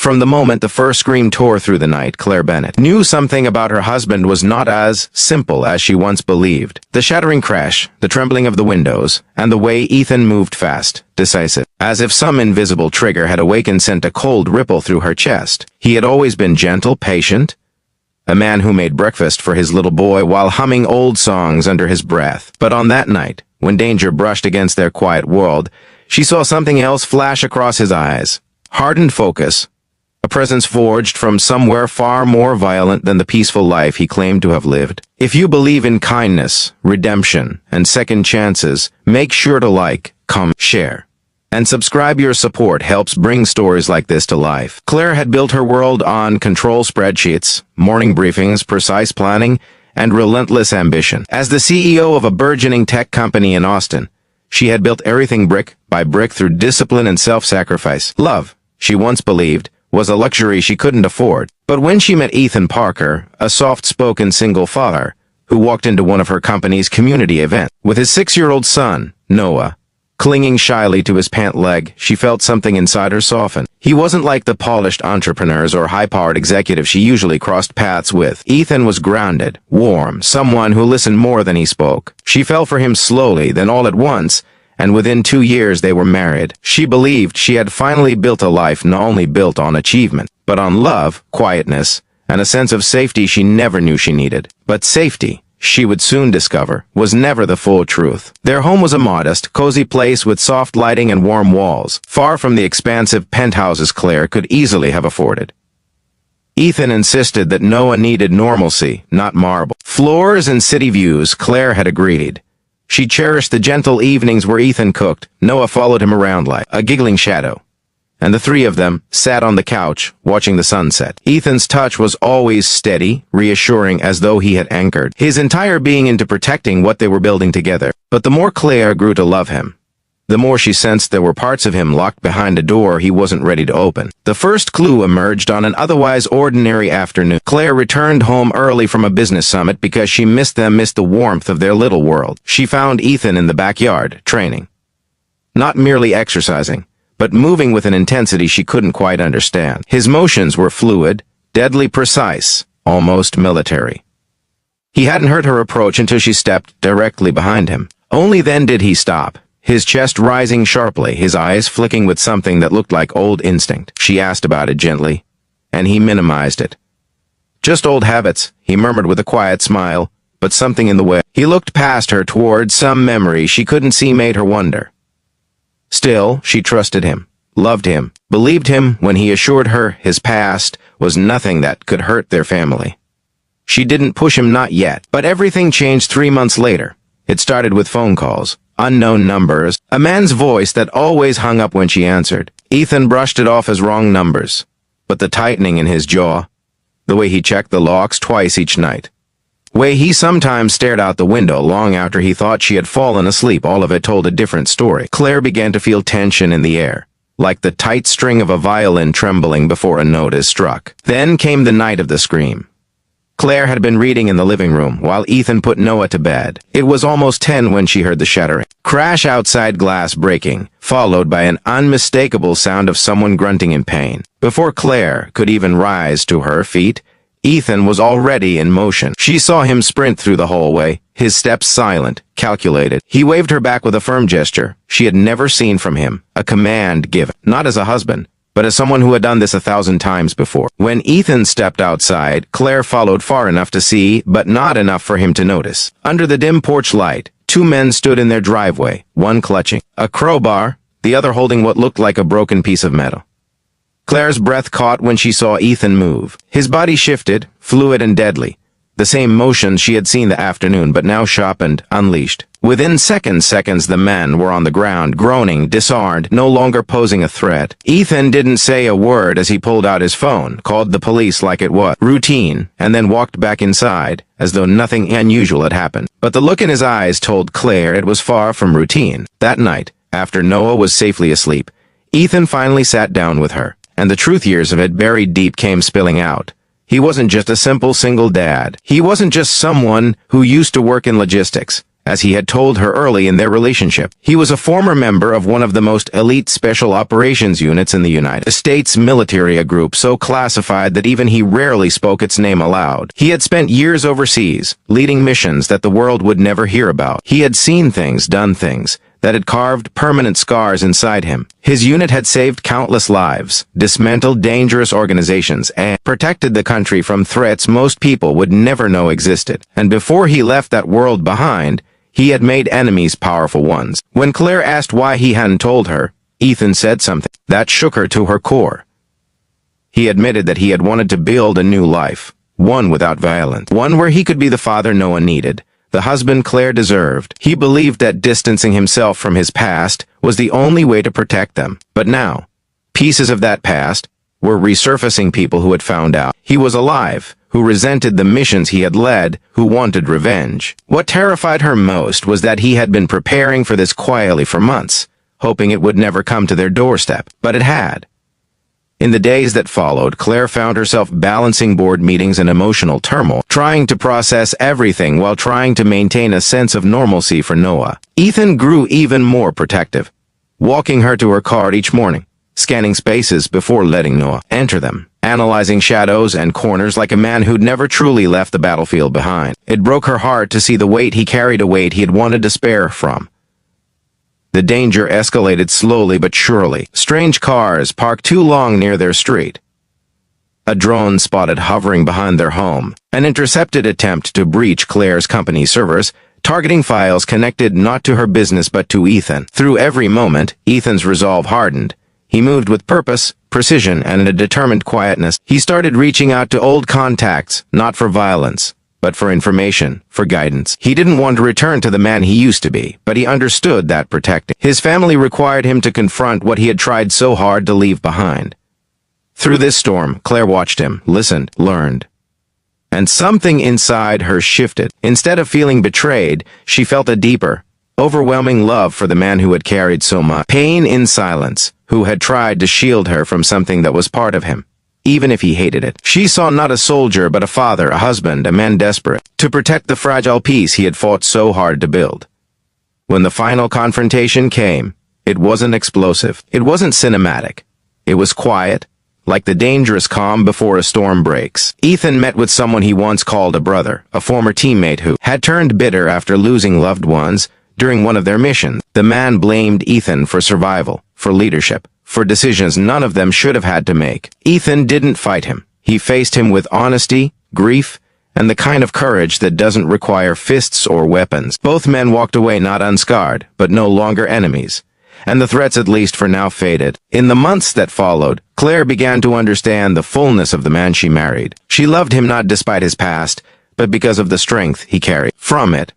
From the moment the first scream tore through the night, Claire Bennett knew something about her husband was not as simple as she once believed. The shattering crash, the trembling of the windows, and the way Ethan moved fast, decisive, as if some invisible trigger had awakened, sent a cold ripple through her chest. He had always been gentle, patient, a man who made breakfast for his little boy while humming old songs under his breath. But on that night, when danger brushed against their quiet world, she saw something else flash across his eyes. Hardened focus, a presence forged from somewhere far more violent than the peaceful life he claimed to have lived. If you believe in kindness, redemption, and second chances, make sure to like, comment, share, and subscribe. Your support helps bring stories like this to life. Claire had built her world on control spreadsheets, morning briefings, precise planning, and relentless ambition. As the CEO of a burgeoning tech company in Austin, she had built everything brick by brick through discipline and self-sacrifice. Love, she once believed, was a luxury she couldn't afford. But when she met Ethan Parker, a soft-spoken single father, who walked into one of her company's community events, with his 6-year-old son, Noah, clinging shyly to his pant leg, she felt something inside her soften. He wasn't like the polished entrepreneurs or high-powered executives she usually crossed paths with. Ethan was grounded, warm, someone who listened more than he spoke. She fell for him slowly, then all at once, and within 2 years they were married. She believed she had finally built a life not only built on achievement, but on love, quietness, and a sense of safety she never knew she needed. But safety, she would soon discover, was never the full truth. Their home was a modest, cozy place with soft lighting and warm walls, far from the expansive penthouses Claire could easily have afforded. Ethan insisted that Noah needed normalcy, not marble floors and city views. Claire had agreed. She cherished the gentle evenings where Ethan cooked, Noah followed him around like a giggling shadow, and the three of them sat on the couch, watching the sunset. Ethan's touch was always steady, reassuring, as though he had anchored his entire being into protecting what they were building together. But the more Claire grew to love him, the more she sensed there were parts of him locked behind a door he wasn't ready to open. The first clue emerged on an otherwise ordinary afternoon. Claire returned home early from a business summit because she missed the warmth of their little world. She found Ethan in the backyard, training. Not merely exercising, but moving with an intensity she couldn't quite understand. His motions were fluid, deadly precise, almost military. He hadn't heard her approach until she stepped directly behind him. Only then did he stop, his chest rising sharply, his eyes flicking with something that looked like old instinct. She asked about it gently, and he minimized it. Just old habits, he murmured with a quiet smile, but something in the way he looked past her toward some memory she couldn't see made her wonder. Still, she trusted him, loved him, believed him when he assured her his past was nothing that could hurt their family. She didn't push him, not yet. But everything changed 3 months later. It started with phone calls. Unknown numbers, a man's voice that always hung up when she answered. Ethan brushed it off as wrong numbers, but the tightening in his jaw, the way he checked the locks twice each night, way he sometimes stared out the window long after he thought she had fallen asleep, all of it told a different story. Claire began to feel tension in the air, like the tight string of a violin trembling before a note is struck. Then came the night of the scream. Claire had been reading in the living room while Ethan put Noah to bed. It was almost 10 when she heard the shattering crash outside, glass breaking, followed by an unmistakable sound of someone grunting in pain. Before Claire could even rise to her feet, Ethan was already in motion. She saw him sprint through the hallway, his steps silent, calculated. He waved her back with a firm gesture she had never seen from him, a command given, not as a husband, but as someone who had done this 1,000 times before. When Ethan stepped outside, Claire followed far enough to see, but not enough for him to notice. Under the dim porch light, 2 men stood in their driveway, one clutching a crowbar, the other holding what looked like a broken piece of metal. Claire's breath caught when she saw Ethan move. His body shifted, fluid and deadly. The same motions she had seen the afternoon, but now sharpened, unleashed. Within seconds, the men were on the ground, groaning, disarmed, no longer posing a threat. Ethan didn't say a word as he pulled out his phone, called the police like it was routine, and then walked back inside, as though nothing unusual had happened. But the look in his eyes told Claire it was far from routine. That night, after Noah was safely asleep, Ethan finally sat down with her, and the truth years of it buried deep came spilling out. He wasn't just a simple single dad. He wasn't just someone who used to work in logistics, as he had told her early in their relationship. He was a former member of one of the most elite special operations units in the United States military, a group so classified that even he rarely spoke its name aloud. He had spent years overseas, leading missions that the world would never hear about. He had seen things, done things, that had carved permanent scars inside him. His unit had saved countless lives, dismantled dangerous organizations, and protected the country from threats most people would never know existed. And before he left that world behind, he had made enemies, powerful ones. When Claire asked why he hadn't told her, Ethan said something that shook her to her core. He admitted that he had wanted to build a new life, one without violence, one where he could be the father no one needed, the husband Claire deserved. He believed that distancing himself from his past was the only way to protect them. But now, pieces of that past were resurfacing. People who had found out he was alive, who resented the missions he had led, who wanted revenge. What terrified her most was that he had been preparing for this quietly for months, hoping it would never come to their doorstep. But it had. In the days that followed, Claire found herself balancing board meetings and emotional turmoil, trying to process everything while trying to maintain a sense of normalcy for Noah. Ethan grew even more protective, walking her to her car each morning, scanning spaces before letting Noah enter them, analyzing shadows and corners like a man who'd never truly left the battlefield behind. It broke her heart to see the weight he carried, a weight he had wanted to spare from. The danger escalated slowly but surely. Strange cars parked too long near their street. A drone spotted hovering behind their home. An intercepted attempt to breach Claire's company servers, targeting files connected not to her business but to Ethan. Through every moment, Ethan's resolve hardened. He moved with purpose, precision, and a determined quietness. He started reaching out to old contacts, not for violence, but for information, for guidance. He didn't want to return to the man he used to be, but he understood that protecting his family required him to confront what he had tried so hard to leave behind. Through this storm, Claire watched him, listened, learned. And something inside her shifted. Instead of feeling betrayed, she felt a deeper, overwhelming love for the man who had carried so much pain in silence, who had tried to shield her from something that was part of him, even if he hated it. She saw not a soldier but a father, a husband, a man desperate to protect the fragile peace he had fought so hard to build. When the final confrontation came, it wasn't explosive. It wasn't cinematic. It was quiet, like the dangerous calm before a storm breaks. Ethan met with someone he once called a brother, a former teammate who had turned bitter after losing loved ones during one of their missions. The man blamed Ethan for survival, for leadership, for decisions none of them should have had to make. Ethan didn't fight him. He faced him with honesty, grief, and the kind of courage that doesn't require fists or weapons. Both men walked away not unscarred, but no longer enemies. And the threats, at least for now, faded. In the months that followed, Claire began to understand the fullness of the man she married. She loved him not despite his past, but because of the strength he carried from it,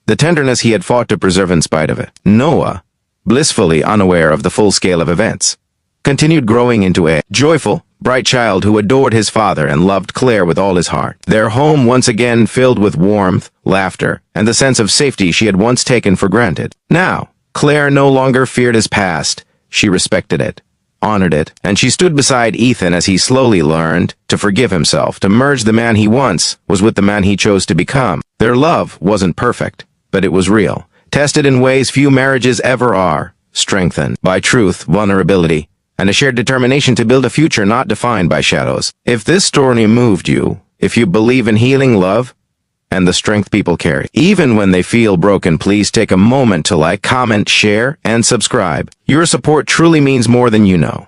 the tenderness he had fought to preserve in spite of it. Noah, blissfully unaware of the full scale of events, continued growing into a joyful, bright child who adored his father and loved Claire with all his heart. Their home once again filled with warmth, laughter, and the sense of safety she had once taken for granted. Now, Claire no longer feared his past. She respected it, honored it, and she stood beside Ethan as he slowly learned to forgive himself, to merge the man he once was with the man he chose to become. Their love wasn't perfect, but it was real, tested in ways few marriages ever are, strengthened by truth, vulnerability, and a shared determination to build a future not defined by shadows. If this story moved you, if you believe in healing, love, and the strength people carry, even when they feel broken, please take a moment to like, comment, share, and subscribe. Your support truly means more than you know.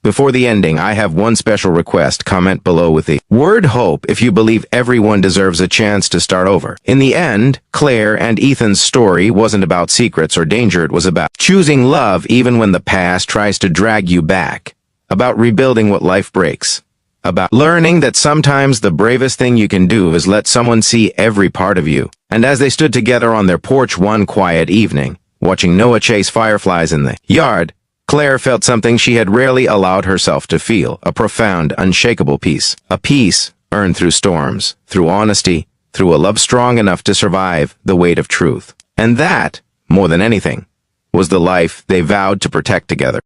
Before the ending, I have one special request. Comment below with the word hope if you believe everyone deserves a chance to start over. In the end, Claire and Ethan's story wasn't about secrets or danger. It was about choosing love even when the past tries to drag you back, about rebuilding what life breaks, about learning that sometimes the bravest thing you can do is let someone see every part of you. And as they stood together on their porch one quiet evening, watching Noah chase fireflies in the yard, Claire felt something she had rarely allowed herself to feel, a profound, unshakable peace. A peace earned through storms, through honesty, through a love strong enough to survive the weight of truth. And that, more than anything, was the life they vowed to protect together.